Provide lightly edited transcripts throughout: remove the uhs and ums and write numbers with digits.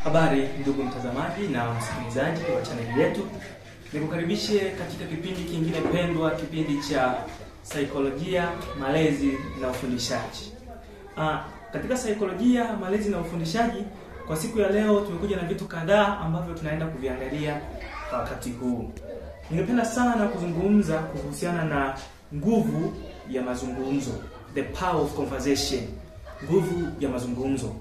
Habari ndugu mtazamaji na msikilizaji wa channel yetu. Nikukaribishe katika kipindi kingine pendwa, kipindi cha saikolojia, malezi na ufundishaji. Katika saikolojia, malezi na ufundishaji, kwa siku ya leo tumekuja na vitu kadhaa ambavyo tunaenda kuviangalia wakati huu. Ningependa sana kuzungumza kuhusiana na nguvu ya mazungumzo, the power of conversation, nguvu ya mazungumzo.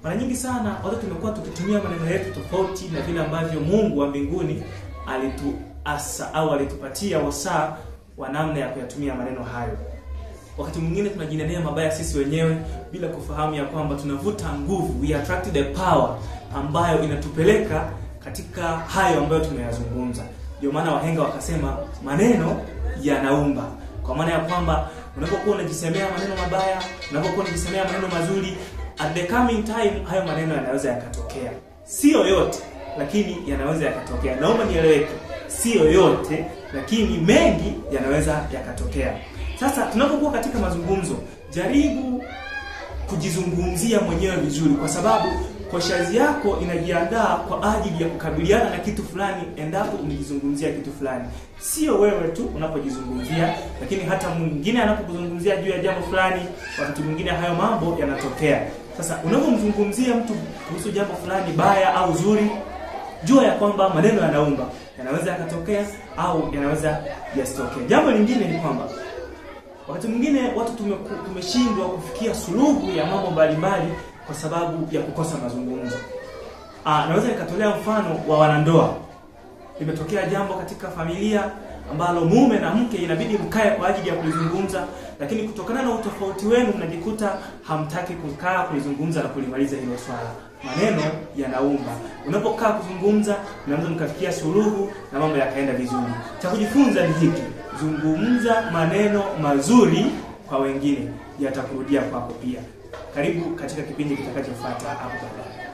Mara nyingi sana watu tumekuwa tukitumia maneno yetu tofauti na vile ambavyo Mungu wa mbinguni alituasa au alitupatia wasaa wa namna ya kuyatumia maneno hayo. Wakati mwingine tunajinenea mabaya sisi wenyewe bila kufahamu ya kwamba tunavuta nguvu, we attract the power ambayo inatupeleka katika hayo ambayo tumeyazungumza. Ndio maana wahenga wakasema maneno yanaumba. Kwa maana ya kwamba unapokuwa unajisemea maneno mabaya, unapokuwa unajisemea maneno mazuri, at the coming time hayo maneno yanaweza yakatokea. Sio yote, lakini yanaweza yakatokea. Naomba nieleweke. Sio yote, lakini mengi yanaweza yakatokea. Sasa tunapokuwa katika mazungumzo, jaribu kujizungumzia mwenyewe vizuri, kwa sababu koshazi yako inajiandaa kwa ajili ya kukabiliana na kitu fulani endapo umejizungumzia kitu fulani. Sio wewe tu unapojizungumzia, lakini hata mwingine anapokuzungumzia juu ya jambo fulani, wakati mwingine hayo mambo yanatokea. Sasa unapomzungumzia mtu kuhusu jambo fulani baya au zuri, jua ya kwamba maneno yanaumba, yanaweza yakatokea au yanaweza yasitokee. Jambo lingine ni kwamba wakati mwingine watu tumeshindwa kufikia suluhu ya mambo mbalimbali kwa sababu ya kukosa mazungumzo. Naweza nikatolea mfano wa wanandoa. Limetokea jambo katika familia ambalo mume na mke inabidi mkae kwa ajili ya kulizungumza, lakini kutokana na utofauti wenu mnajikuta hamtaki kukaa kulizungumza na kulimaliza hilo swala. Maneno yanaumba. Unapokaa kuzungumza, mnaweza mkafikia suluhu na mambo yakaenda vizuri. Cha kujifunza ni hiki: zungumza maneno mazuri kwa wengine, yatakurudia kwako pia. Karibu katika kipindi kitakachofuata hapo baadaye.